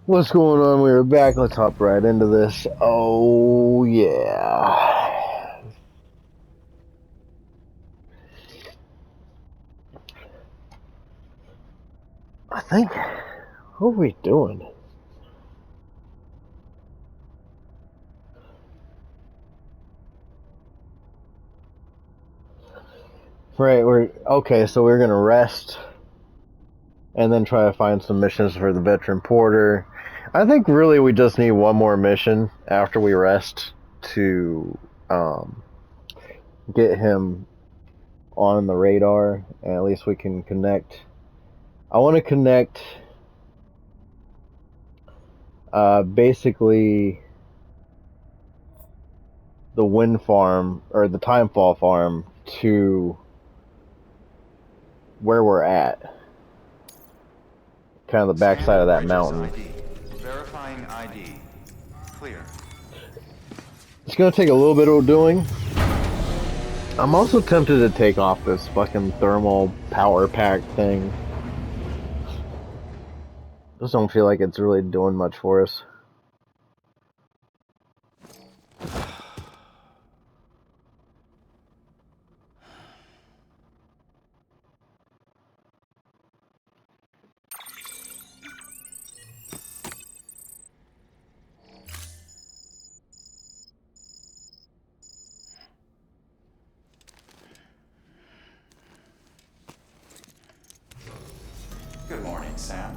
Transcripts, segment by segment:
What's going on? We were back. Let's hop right into this. Oh, yeah. I think. What are we doing? Right, we're. Okay, so we're gonna rest and then try to find some missions for the veteran porter. I think really we just need one more mission after we rest to get him on the radar, and at least we can connect. I want to connect basically the wind farm or the timefall farm to where we're at, kind of the backside of that mountain. ID. Verifying ID. Clear. It's gonna take a little bit of doing. I'm also tempted to take off this fucking thermal power pack thing. Just don't feel like it's really doing much for us. Good morning, Sam.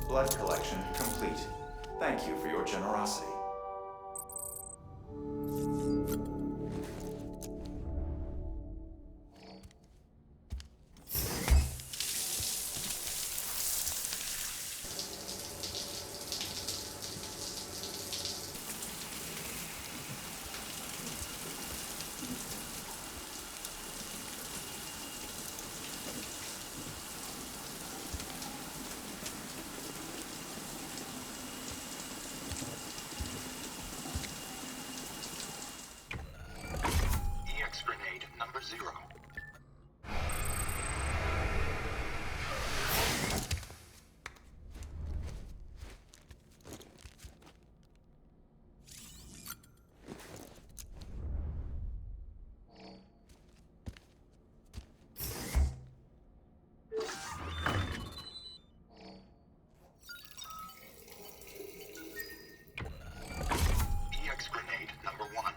Blood collection complete. Thank you for your generosity. EX grenade number 0. EX grenade number 1.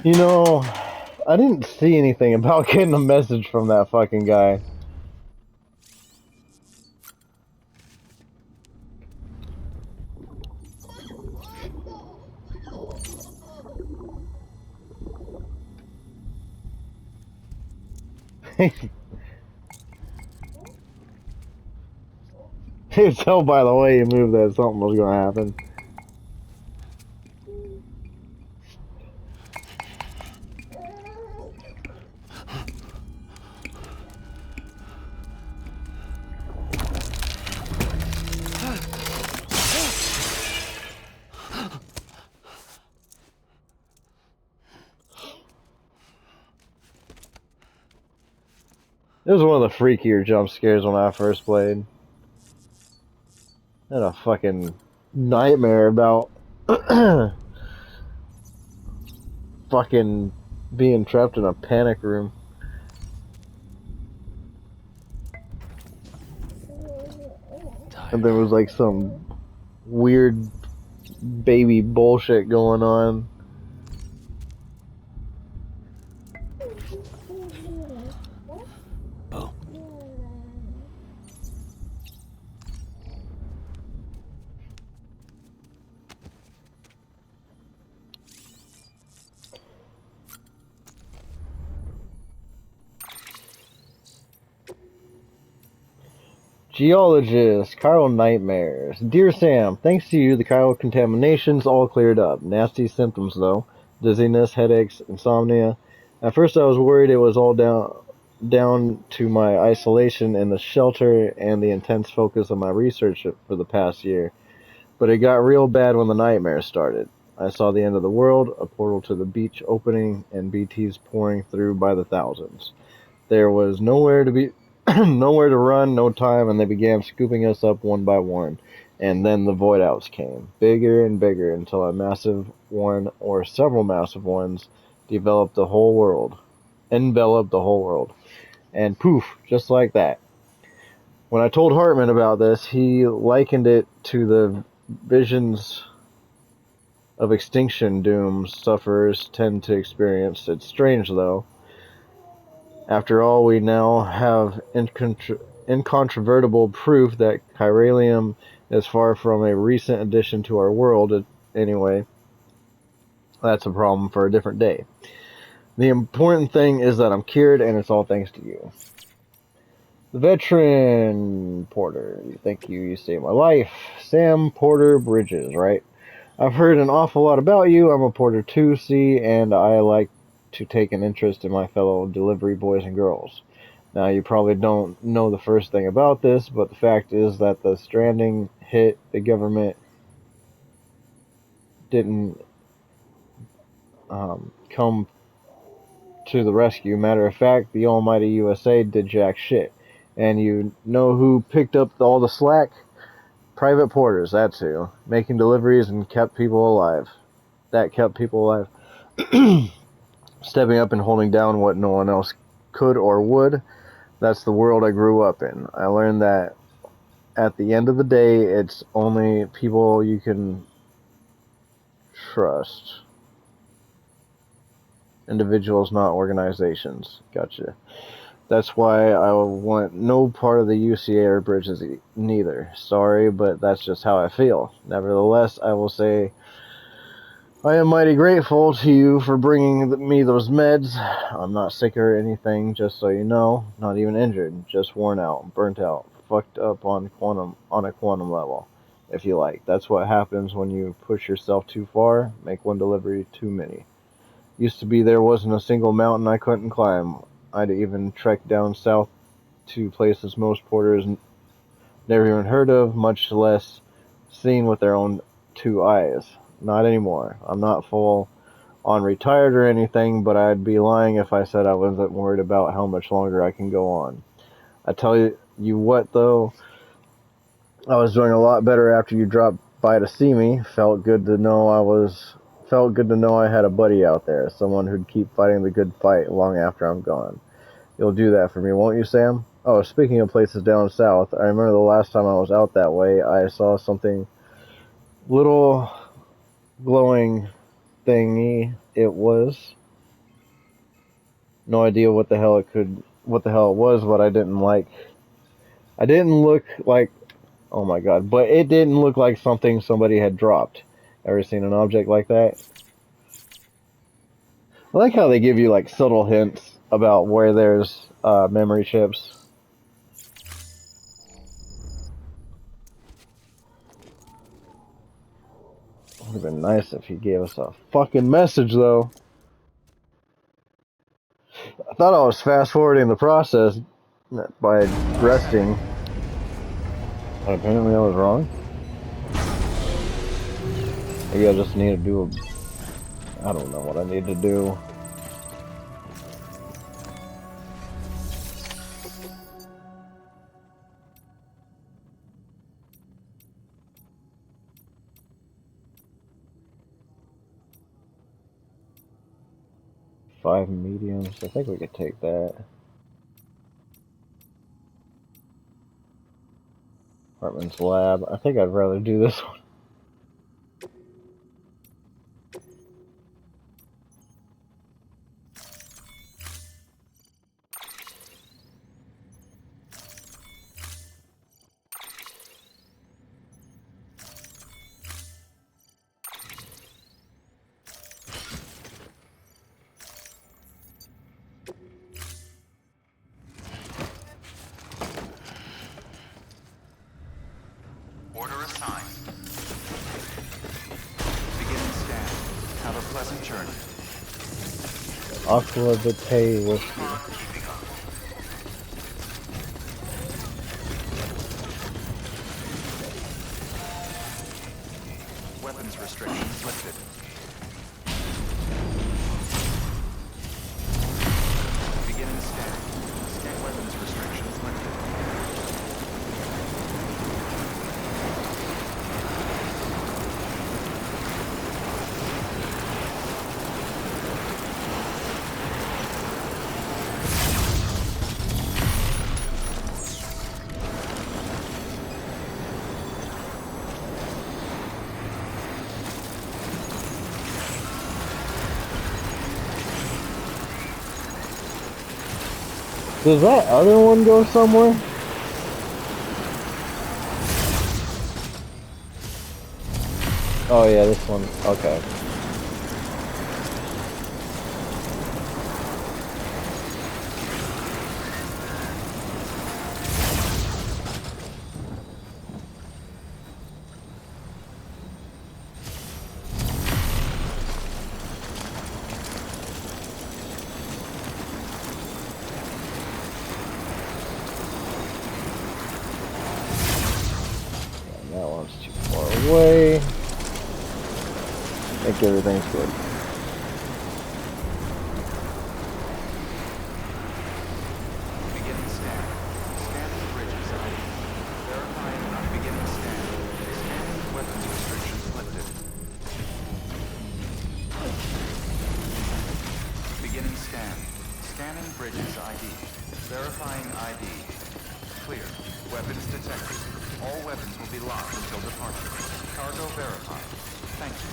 You know, I didn't see anything about getting a message from that fucking guy. You could tell by the way you moved that something was gonna happen. It was one of the freakier jump scares when I first played. I had a fucking nightmare about fucking being trapped in a panic room. And there was like some weird baby bullshit going on. Bo. Geologist, chiral nightmares. Dear Sam, thanks to you, the chiral contamination's all cleared up. Nasty symptoms though. Dizziness, headaches, insomnia. At first I was worried it was all down to my isolation in the shelter and the intense focus of my research for the past year. But it got real bad when the nightmares started. I saw the end of the world, a portal to the beach opening, and BTs pouring through by the thousands. There was nowhere to be nowhere to run, no time, and they began scooping us up one by one. And then the void outs came, bigger and bigger, until a massive one, or several massive ones, enveloped the whole world. And poof, just like that. When I told Hartman about this, he likened it to the visions of extinction dooms sufferers tend to experience. It's strange, though. After all, we now have incontrovertible proof that chiralium is far from a recent addition to our world. Anyway, that's a problem for a different day. The important thing is that I'm cured, and it's all thanks to you. The veteran Porter, thank you, you saved my life. Sam Porter Bridges, right? I've heard an awful lot about you. I'm a Porter too, see, and I like to take an interest in my fellow delivery boys and girls. Now, you probably don't know the first thing about this, but the fact is that the Stranding hit, the government didn't come to the rescue. Matter of fact, the almighty USA did jack shit. And you know who picked up all the slack? Private porters, that's who. Making deliveries and kept people alive. That kept people alive. Stepping up and holding down what no one else could or would. That's the world I grew up in. I learned that at the end of the day, it's only people you can trust. Individuals, not organizations. Gotcha. That's why I want no part of the UCA or bridges neither. Sorry, but that's just how I feel. Nevertheless, I will say I am mighty grateful to you for bringing me those meds. I'm not sick or anything, just so you know. Not even injured, just worn out, burnt out, fucked up on a quantum level, if you like. That's what happens when you push yourself too far, make one delivery too many. Used to be there wasn't a single mountain I couldn't climb. I'd even trek down south to places most porters never even heard of, much less seen with their own two eyes. Not anymore. I'm not full on retired or anything, but I'd be lying if I said I wasn't worried about how much longer I can go on. I tell you what, though, I was doing a lot better after you dropped by to see me. Felt good to know I had a buddy out there, someone who'd keep fighting the good fight long after I'm gone. You'll do that for me, won't you, Sam? Oh, speaking of places down south, I remember the last time I was out that way, I saw something little glowing thingy it was. No idea what the hell it was, but I didn't look like, oh my god, but it didn't look like something somebody had dropped. Ever seen an object like that? I like how they give you like subtle hints about where there's memory chips. Would have been nice if he gave us a fucking message, though. I thought I was fast forwarding the process by resting. But apparently I was wrong. Maybe I just need to do I don't know what I need to do. Five mediums. I think we could take that. Hartman's lab. I think I'd rather do this one. Order assigned. Beginning scan. Have a pleasant journey. Aqua Vitae whiskey. Keeping up. Weapons restrictions lifted. Beginning scan. Scan weapons restrictions lifted. Does that other one go somewhere? Oh yeah, this one. Okay. That one's too far away. I think everything's good. Beginning scan. Scanning the bridges ID. Verifying beginning scan. Scanning weapons restrictions lifted. Beginning scan. Scanning bridges ID. Verifying ID. Clear. Weapons detected. All weapons will be locked until departure. Cargo verified. Thank you.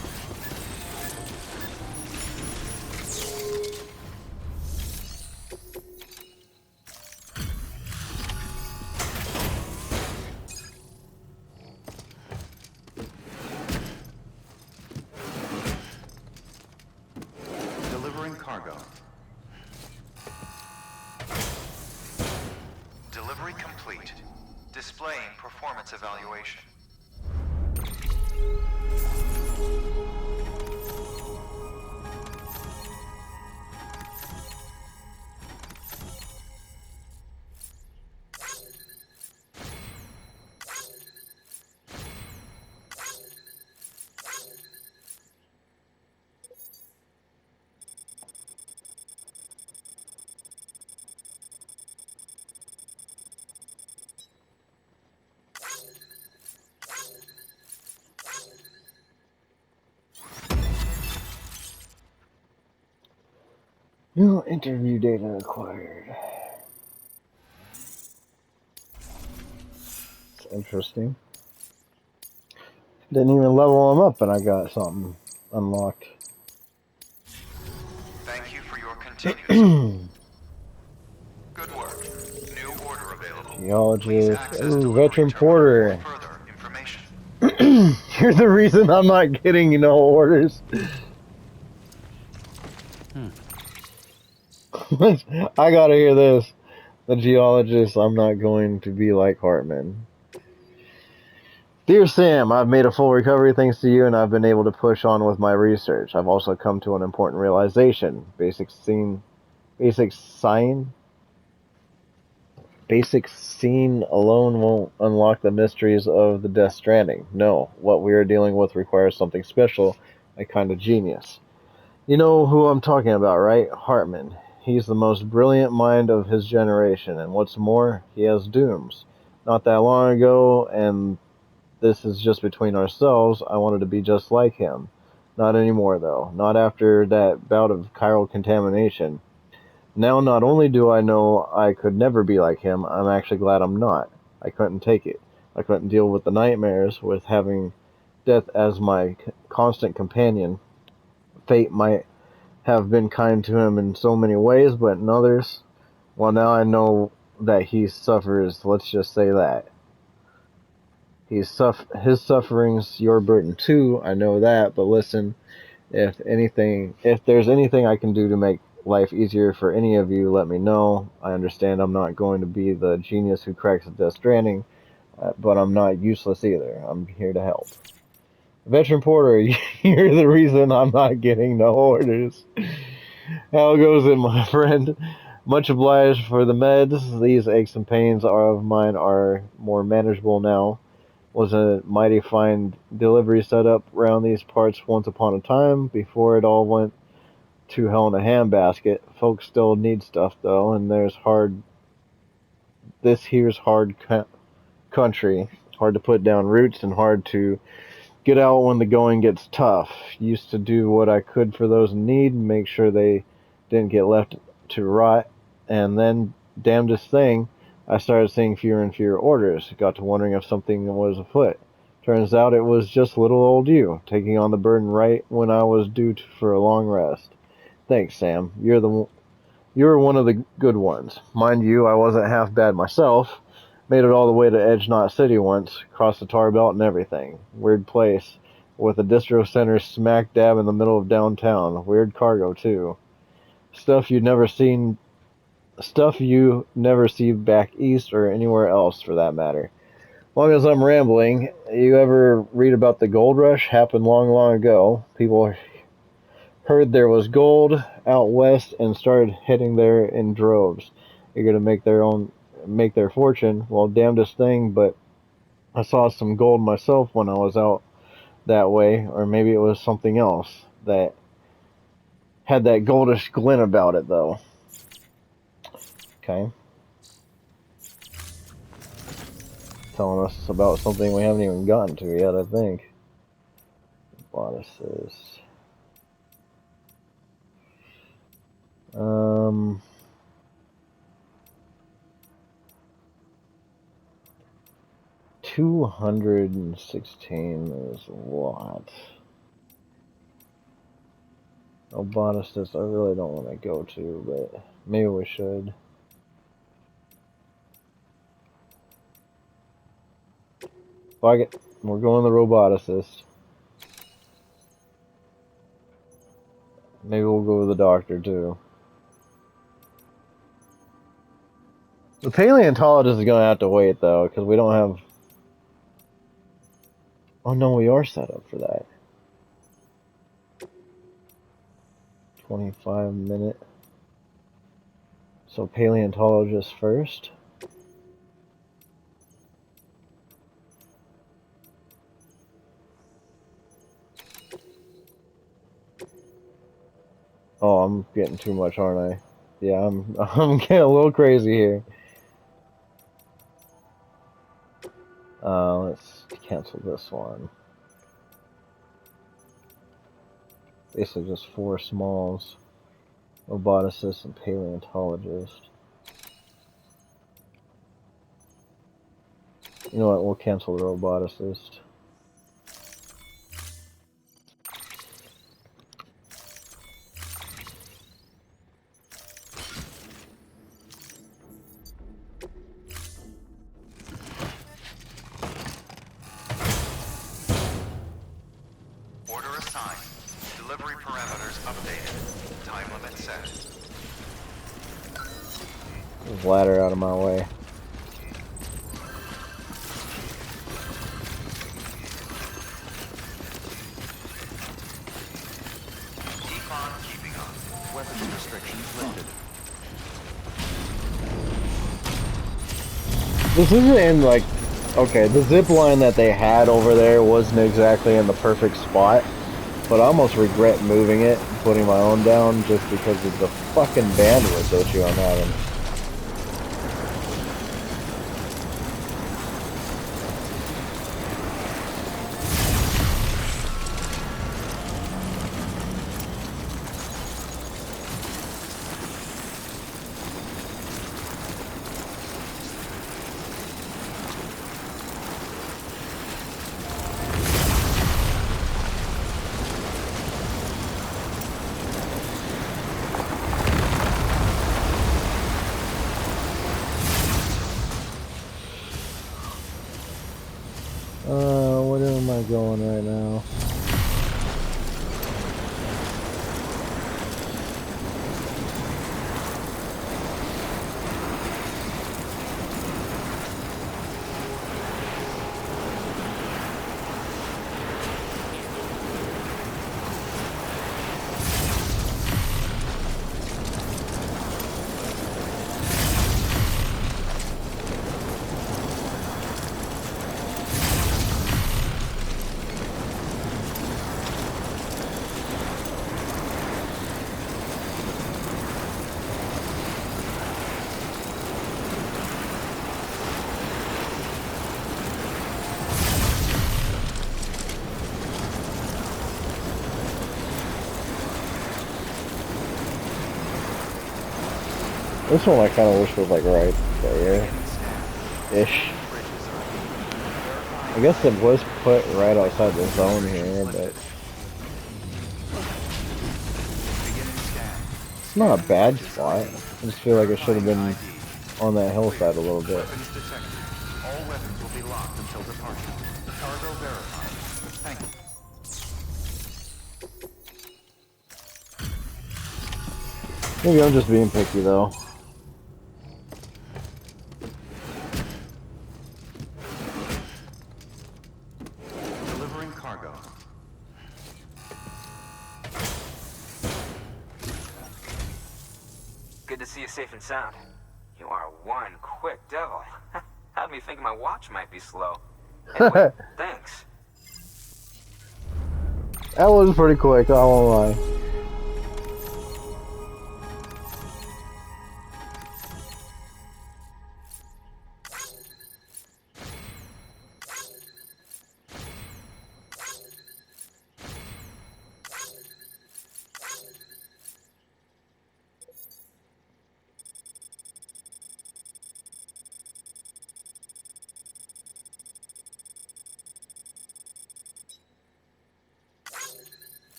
Delivering cargo. Delivery complete. Displaying performance evaluation. New interview data acquired. It's interesting. Didn't even level them up and I got something unlocked. Thank you for your continued support. Good work. New order available. Please Geologist. access Ooh, delivery veteran terminal porter. for further information. You're the reason I'm not getting no orders. I gotta hear this. The geologist, I'm not going to be like Hartman. Dear Sam, I've made a full recovery thanks to you, and I've been able to push on with my research. I've also come to an important realization. Basic sign, basic scene alone won't unlock the mysteries of the Death Stranding. No, what we are dealing with requires something special, a kind of genius. You know who I'm talking about, right? Hartman. He's the most brilliant mind of his generation, and what's more, he has dooms. Not that long ago, and this is just between ourselves, I wanted to be just like him. Not anymore, though. Not after that bout of chiral contamination. Now, not only do I know I could never be like him, I'm actually glad I'm not. I couldn't take it. I couldn't deal with the nightmares, with having death as my constant companion. Fate might have been kind to him in so many ways, but in others, well, now I know that he suffers, let's just say that. His suffering's your burden too, I know that, but listen, if there's anything I can do to make life easier for any of you, let me know. I understand I'm not going to be the genius who cracks Death Stranding, but I'm not useless either. I'm here to help. Veteran Porter, you're the reason I'm not getting no orders. How goes it, my friend? Much obliged for the meds. These aches and pains of mine are more manageable now. Was a mighty fine delivery setup round these parts once upon a time, before it all went to hell in a handbasket. Folks still need stuff though, and this here's hard country. Hard to put down roots and hard to get out when the going gets tough. Used to do what I could for those in need, make sure they didn't get left to rot, and then, damnedest thing, I started seeing fewer and fewer orders. Got to wondering if something was afoot. Turns out it was just little old you, taking on the burden right when I was due for a long rest. Thanks, Sam. You're one of the good ones. Mind you, I wasn't half bad myself. Made it all the way to Edge Knot City once, crossed the tar belt and everything. Weird place, with a distro center smack dab in the middle of downtown. Weird cargo too. Stuff you never see back east or anywhere else for that matter. As long as I'm rambling, you ever read about the gold rush? Happened long, long ago. People heard there was gold out west and started heading there in droves. Eager to make their fortune. Well, damnedest thing, but I saw some gold myself when I was out that way, or maybe it was something else that had that goldish glint about it, though. Okay. Telling us about something we haven't even gotten to yet, I think. Bodices. 216 is a lot. Bodices I really don't want to go to, but maybe we should. Fuck it. We're going to the roboticist. Maybe we'll go with the doctor too. The paleontologist is going to have to wait though, because we don't have... Oh no, we are set up for that. 25-minute. So paleontologist first. Oh, I'm getting too much, aren't I? Yeah, I'm getting a little crazy here. Let's cancel this one. Basically just 4 smalls. Roboticist and paleontologist. You know what, we'll cancel the roboticist. Order assigned. Delivery parameters updated. Time limit set. This ladder out of my way. Keep on keeping on. Weapons restrictions lifted. This isn't in like, okay, the zip line that they had over there wasn't exactly in the perfect spot, but I almost regret moving it and putting my own down just because of the fucking bandwidth issue I'm having. Where am I going right now? This one I kind of wish was like right there-ish. I guess it was put right outside the zone here, but it's not a bad spot. I just feel like it should have been on that hillside a little bit. Weapons detected. All weapons will be locked until departure. Cargo verified. Thank you. Maybe I'm just being picky though. Delivering cargo. Good to see you safe and sound. You are one quick devil. Had me thinking my watch might be slow. Anyway, thanks. That was pretty quick, I won't lie.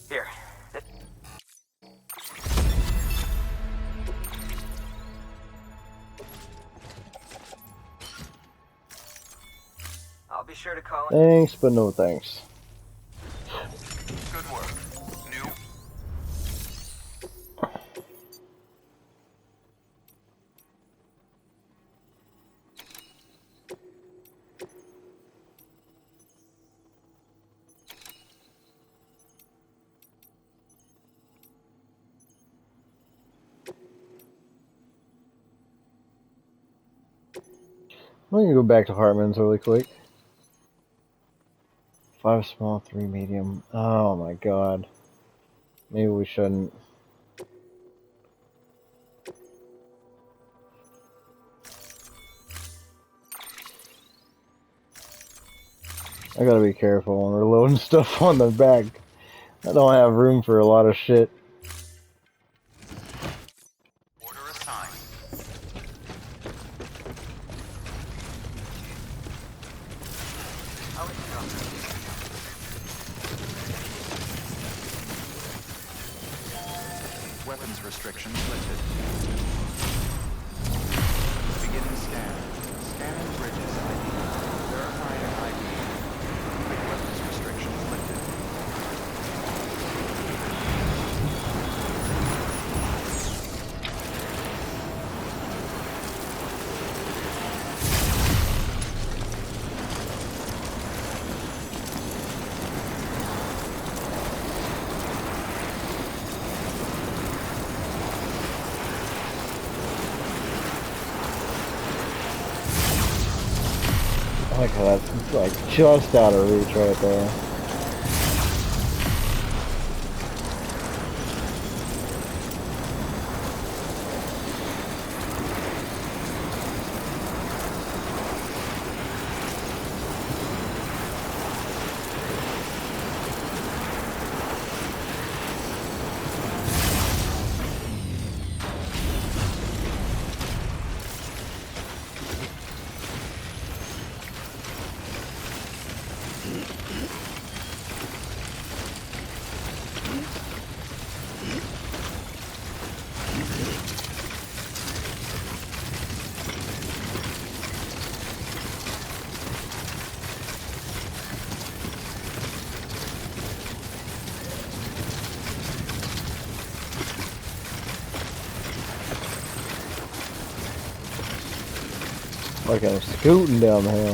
Here. I'll be sure to call in. Thanks, but no thanks. Good work. New. I'm gonna go back to Hartman's really quick. 5 small, 3 medium. Oh my god. Maybe we shouldn't. I gotta be careful when we're loading stuff on the back. I don't have room for a lot of shit. Order assigned. I'll let you know. Weapons restrictions lifted. Beginning scan. Scanning my god, it's like just out of reach right there. Like I'm scooting down the hill.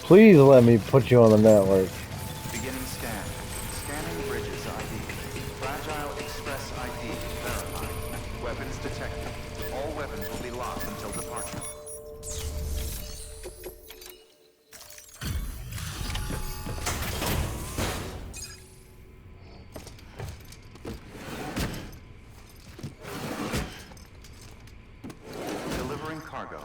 Please let me put you on the network. Beginning scan. Scanning bridges ID. Fragile Express ID verified. Weapons detected. All weapons will be locked until departure. Delivering cargo.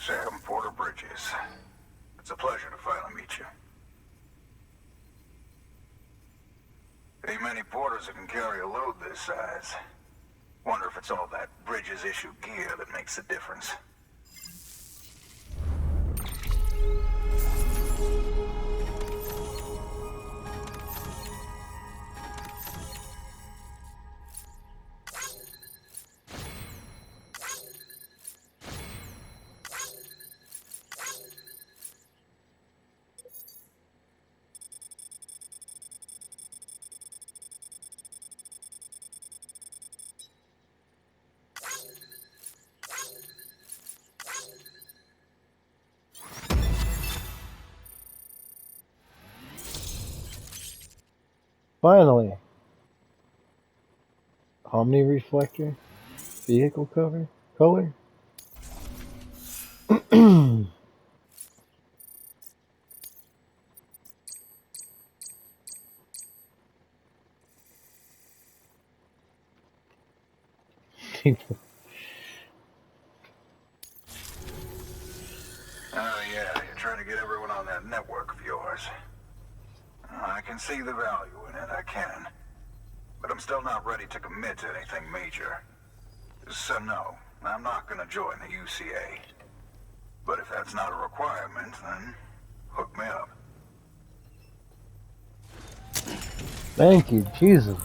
Sam Porter Bridges. It's a pleasure to finally meet you. Ain't many porters that can carry a load this size. Wonder if it's all that Bridges issue gear that makes the difference. Finally. Omni reflector. Vehicle cover. Color. Oh yeah, you're trying to get everyone on that network of yours. I can see the value in it, I can. But I'm still not ready to commit to anything major. So no, I'm not gonna join the UCA. But if that's not a requirement, then hook me up. Thank you, Jesus.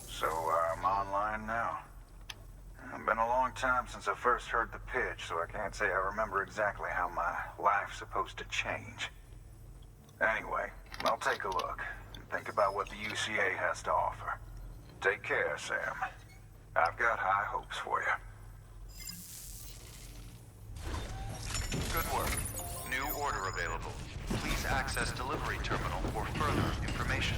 So I'm online now. It's been a long time since I first heard the pitch, so I can't say I remember exactly how my life's supposed to change. Anyway, I'll take a look and think about what the UCA has to offer. Take care, Sam. I've got high hopes for you. Good work. New order available. Please access delivery terminal for further information.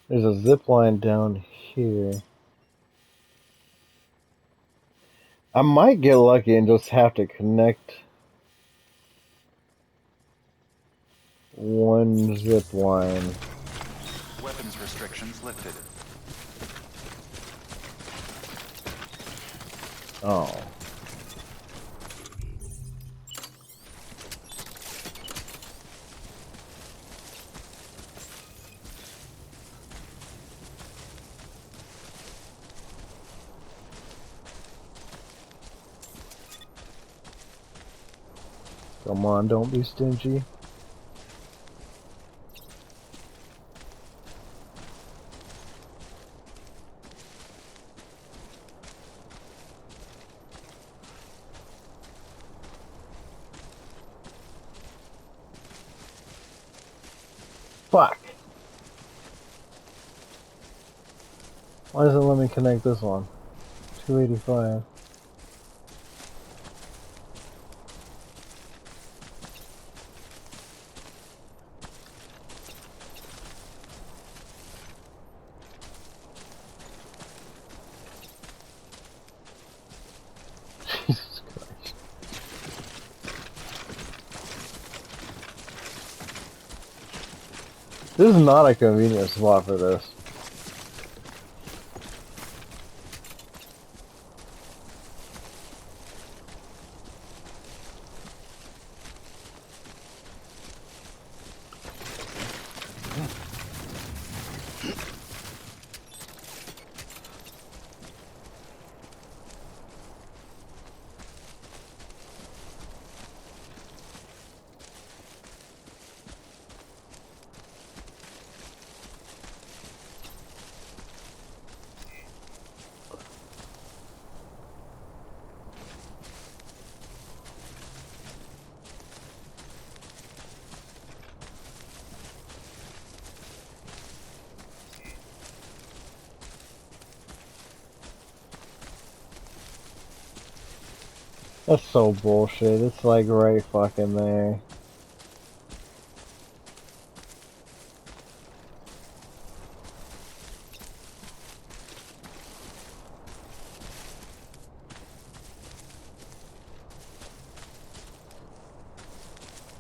There's a zip line down here. I might get lucky and just have to connect one zip line. Weapons restrictions lifted. Oh. Come on, don't be stingy. Fuck! Why does it let me connect this one? 285. Jesus Christ. This is not a convenient spot for this. That's so bullshit. It's like right fucking there.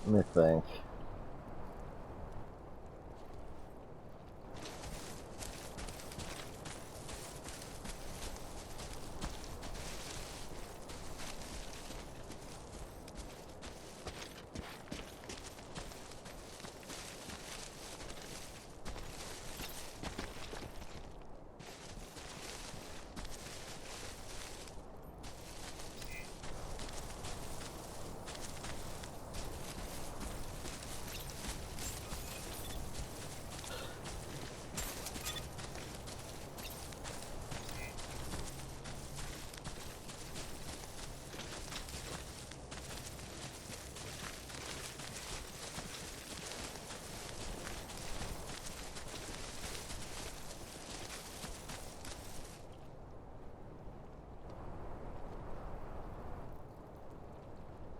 Let me think.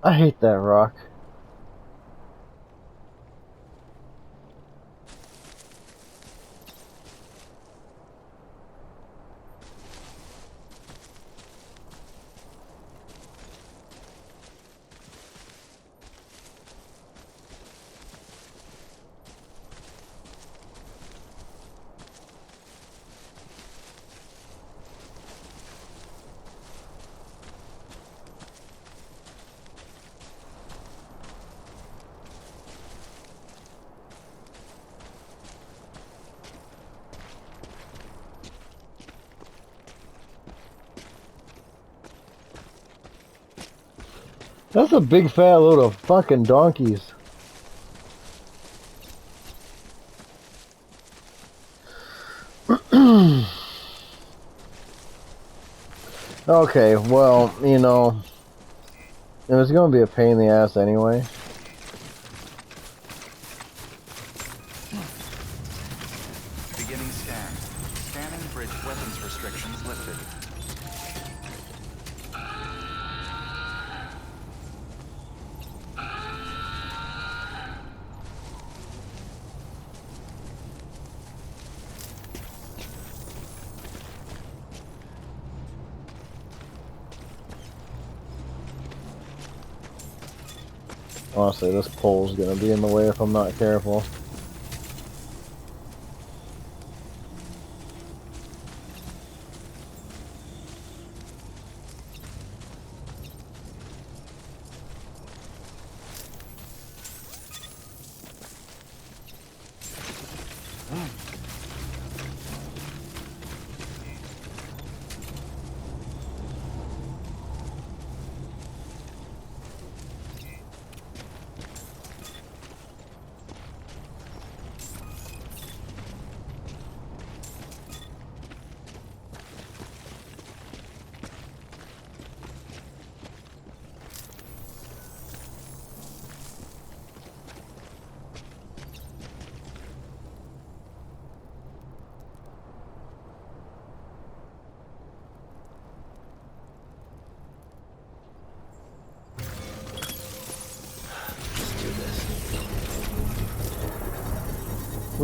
I hate that rock. That's a big fat load of fucking donkeys. Okay, well, you know, it was gonna be a pain in the ass anyway. Beginning scan. Scanning bridge weapons restrictions lifted. Honestly, this pole's gonna be in the way if I'm not careful.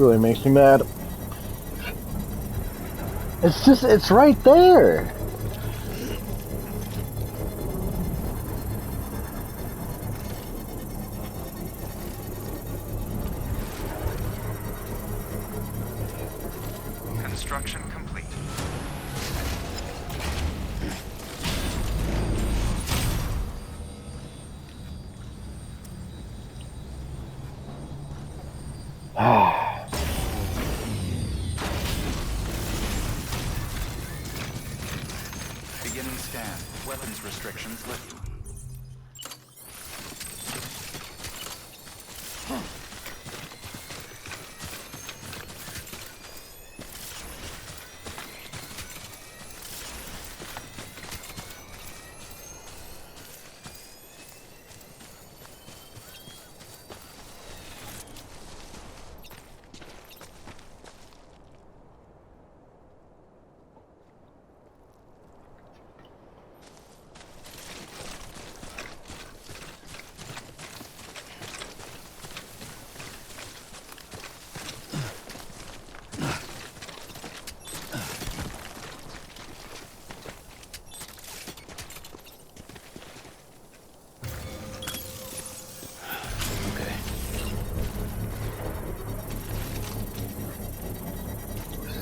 really makes me mad. It's right there. Construction complete. Beginning scan. Weapons restrictions lifted.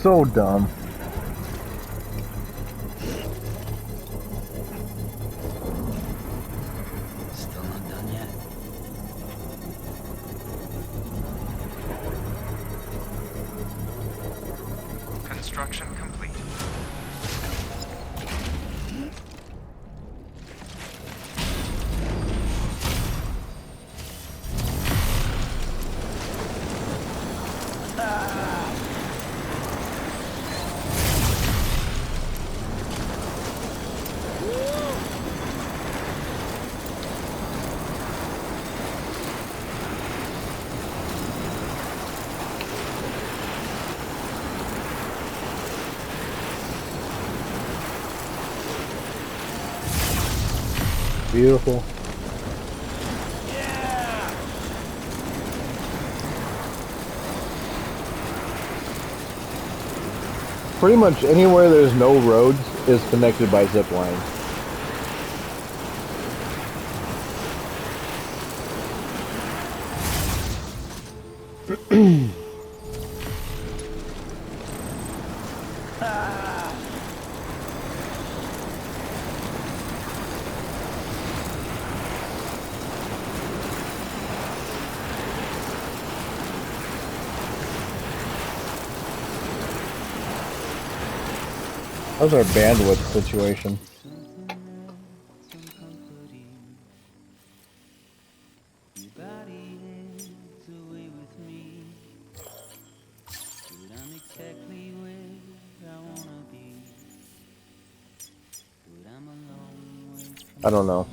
So dumb. Still not done yet. Construction complete. Beautiful. Pretty much anywhere there's no roads is connected by zip lines. How's our bandwidth situation? I don't know.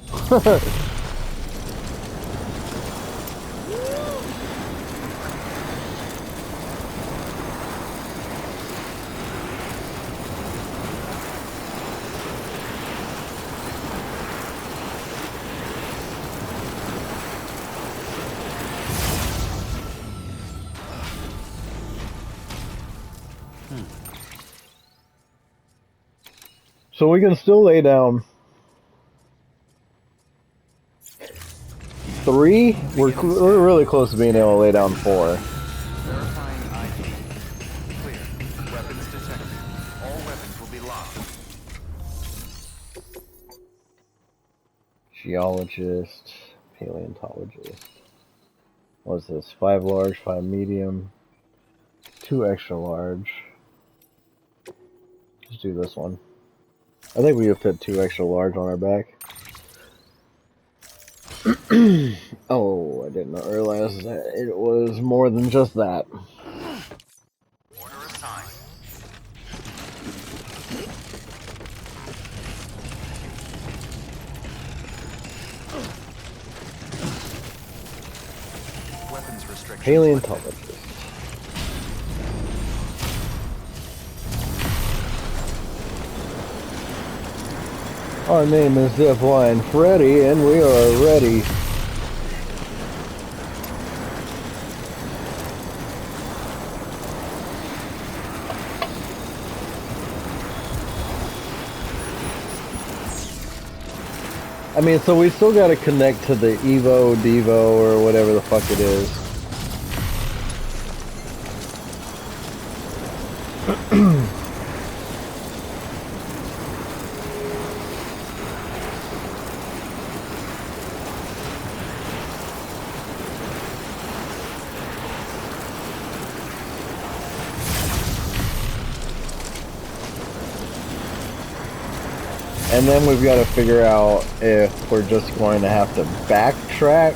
So we can still lay down 3. We're really close to being able to lay down 4. Verifying ID. Clear. Weapons detected. All weapons will be locked. Geologist, paleontologist. What's this? 5 large, 5 medium, 2 extra large. Let's do this one. I think we have fit 2 extra large on our back. Oh, I didn't realize that it was more than just that. Order assigned. Weapons restrictions. Paleontologist. Our name is Zipline Freddy, and we are ready. I mean, so we still gotta connect to the Evo, Devo, or whatever the fuck it is. And then we've got to figure out if we're just going to have to backtrack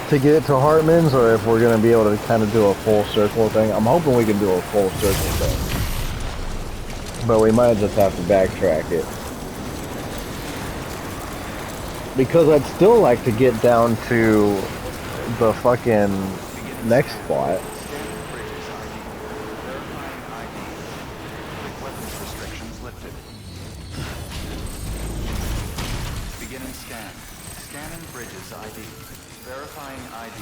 to get to Hartman's, or if we're going to be able to kind of do a full circle thing. I'm hoping we can do a full circle thing, but we might just have to backtrack it, because I'd still like to get down to the fucking next spot. Beginning scan. Scanning bridges ID. Verifying ID.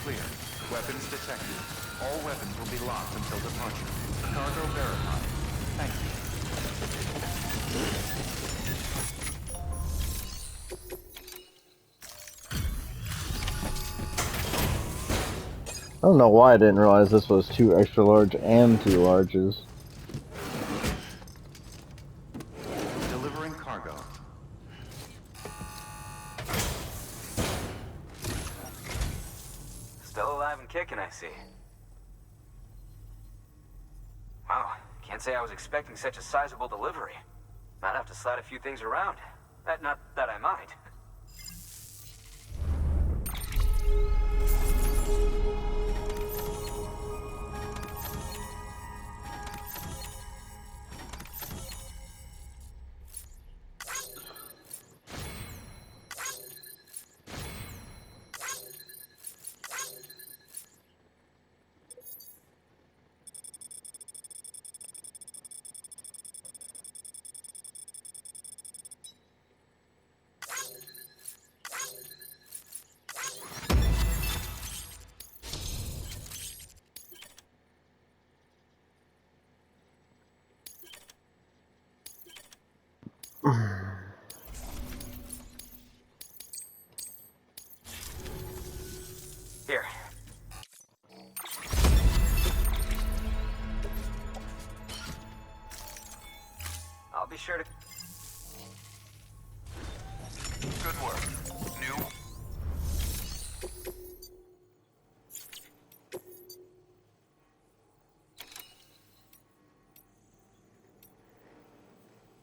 Clear. Weapons detected. All weapons will be locked until departure. Cargo verified. Thank you. I don't know why I didn't realize this was 2 extra large and 2 larges. Delivering cargo. Still alive and kicking, I see. Wow, can't say I was expecting such a sizable delivery. Might have to slide a few things around. Not that I might. Here. I'll be sure to... Good work. New.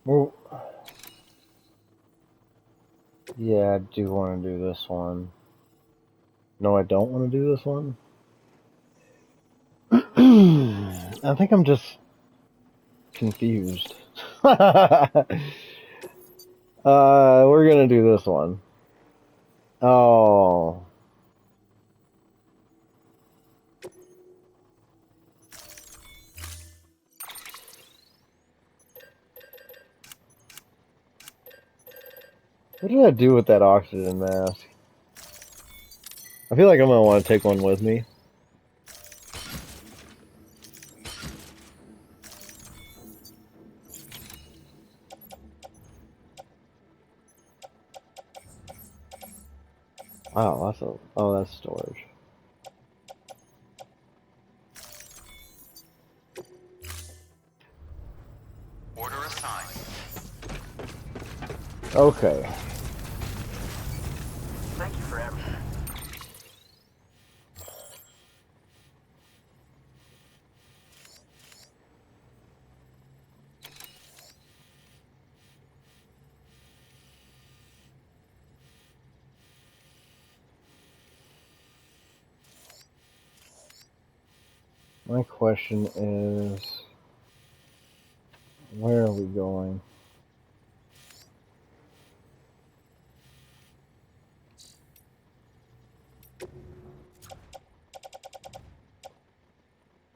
Well, yeah, I do want to do this one. No, I don't want to do this one. I think I'm just confused. We're gonna do this one. Oh. What did I do with that oxygen mask? I feel like I'm gonna want to take one with me. Wow, that's a... Oh, that's storage. Order assigned. Okay. Thank you for everything. My question is... Where are we going?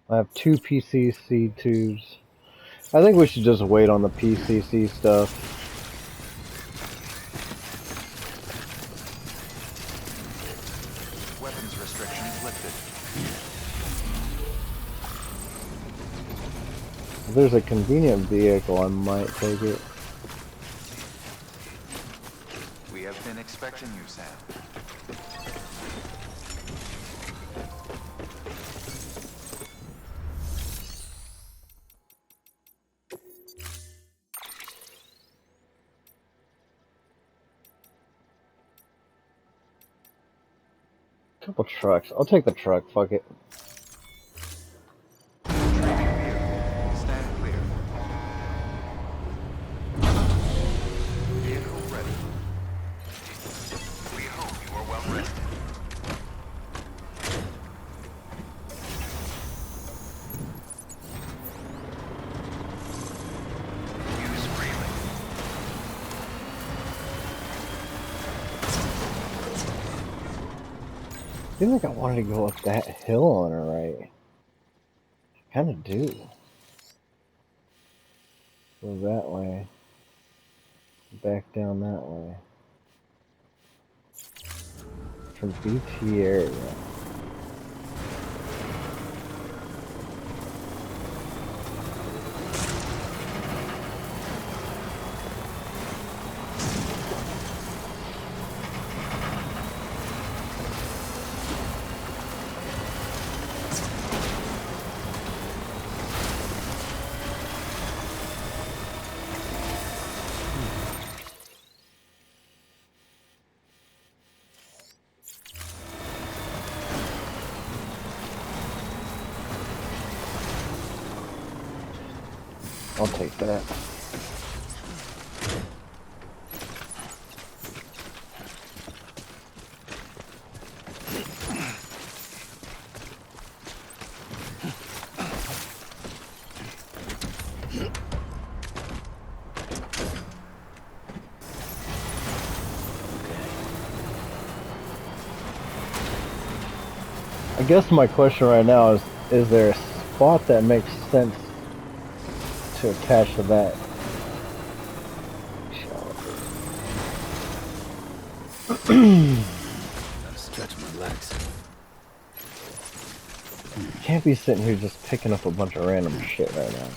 I have 2 PCC tubes. I think we should just wait on the PCC stuff. Weapons restrictions lifted. If there's a convenient vehicle, I might take it. We have been expecting you, Sam. Couple trucks. I'll take the truck. Fuck it. Training vehicle. Stand clear. Vehicle ready. We hope you are well rested. Use freely. I feel like I wanted to go up that hill on her right. I kind of do. Go that way. Back down that way. From BT area. I'll take that. I guess my question right now is there a spot that makes sense to attach to that? Gotta stretch my legs. Can't be sitting here just picking up a bunch of random shit right now.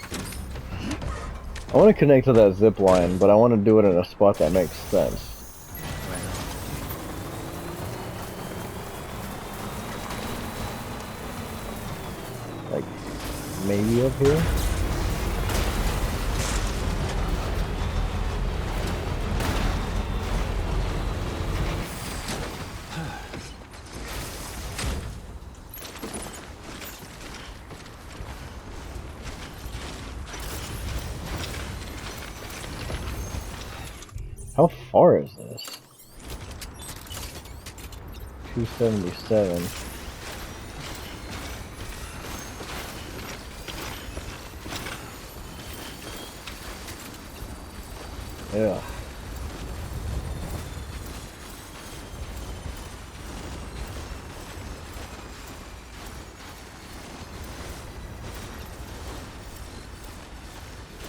I want to connect to that zip line, but I want to do it in a spot that makes sense. Like, maybe up here? How far is this? 277. Yeah.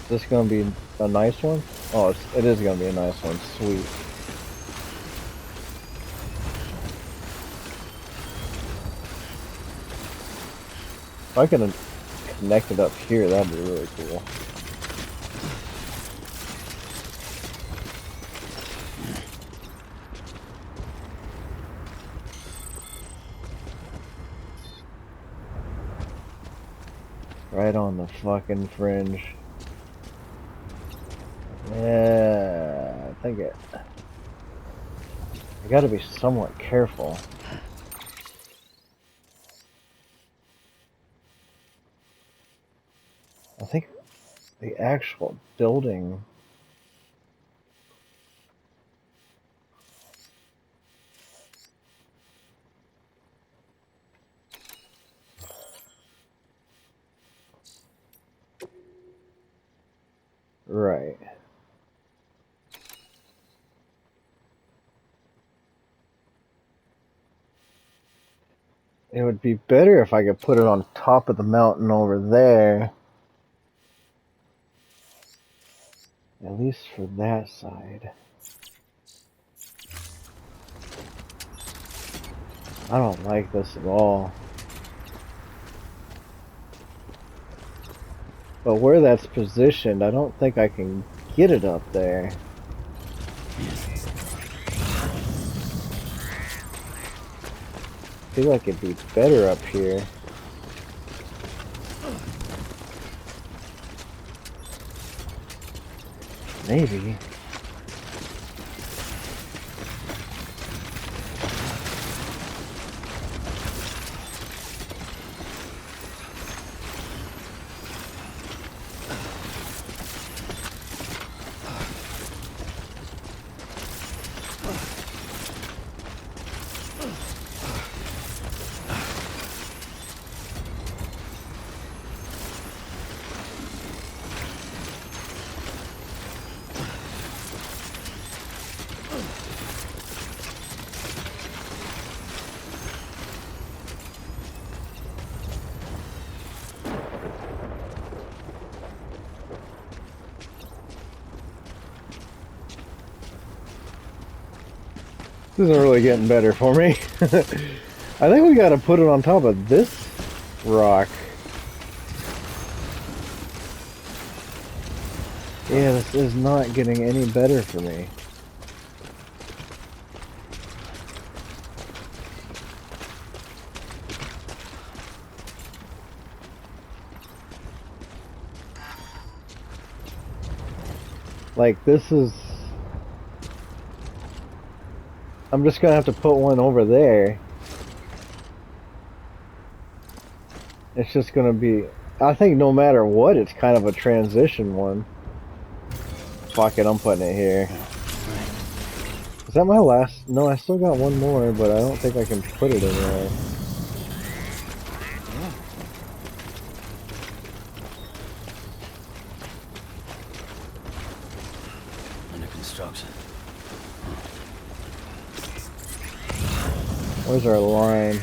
Is this gonna be a nice one? Oh, it is gonna be a nice one. Sweet. If I can connect it up here, that'd be really cool. Right on the fucking fringe. Yeah, I think I gotta be somewhat careful. I think the actual building. Right. It would be better if I could put it on top of the mountain over there. At least for that side. I don't like this at all. But where that's positioned, I don't think I can get it up there. I feel like it'd be better up here. Maybe. This isn't really getting better for me. I think we gotta put it on top of this rock. Yeah, this is not getting any better for me. Like, this is... I'm just gonna have to put one over there. It's just gonna be... I think no matter what, it's kind of a transition one. Fuck it, I'm putting it here. Is that my last? No, I still got one more, but I don't think I can put it in there. Under construction. Where's our line?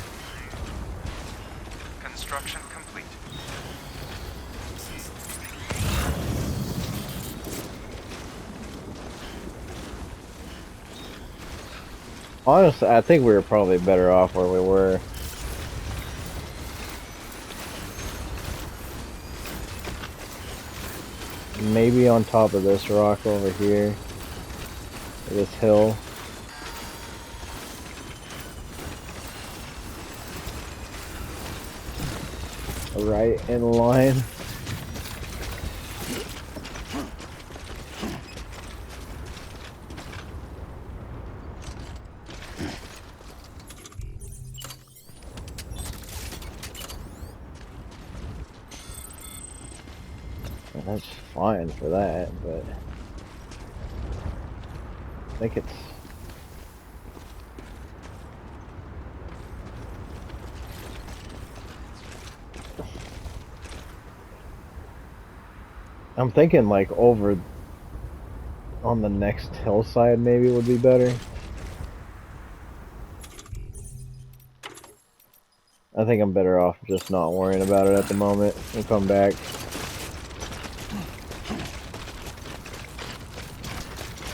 Construction complete. Honestly, I think we were probably better off where we were. Maybe on top of this rock over here. This hill. Right in line. Well, that's fine for that, but I think it's... I'm thinking like over on the next hillside maybe would be better. I think I'm better off just not worrying about it at the moment. We'll come back.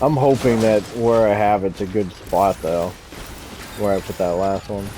I'm hoping that where I have it's a good spot though, where I put that last one.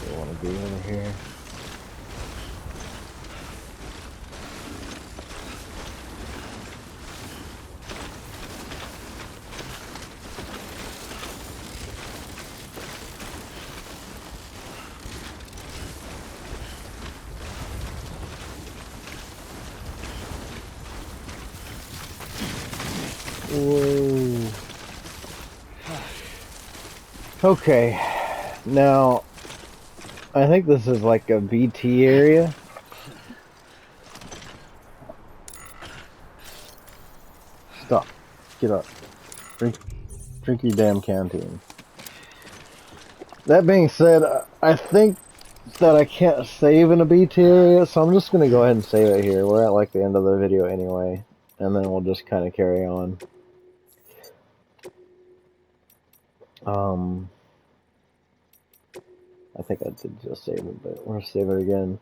Don't want to be in here. Whoa. Okay, now I think this is like a BT area. Stop. Get up. Drink your damn canteen. That being said, I think that I can't save in a BT area, so I'm just gonna go ahead and save it here. We're at like the end of the video anyway, and then we'll just kind of carry on. I think I did just save it, but we're gonna save it again.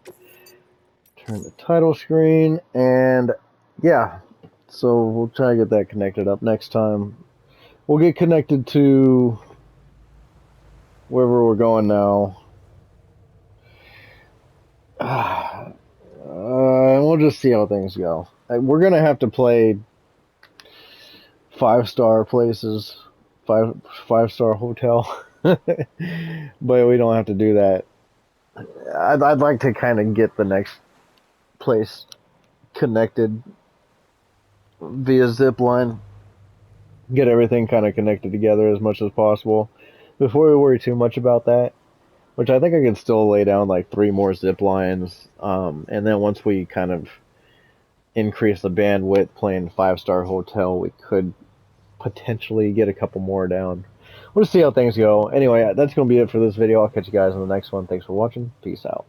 Turn the title screen, and yeah, so we'll try to get that connected up next time. We'll get connected to wherever we're going now. And we'll just see how things go. We're gonna have to play 5-star places, five-star hotel, but we don't have to do that. I'd like to kind of get the next place connected via zipline, get everything kind of connected together as much as possible before we worry too much about that. Which I think I can still lay down like 3 more zip lines, and then once we kind of increase the bandwidth playing 5-star hotel, we could potentially get a couple more down. We'll see how things go. Anyway, that's going to be it for this video. I'll catch you guys in the next one. Thanks for watching. Peace out.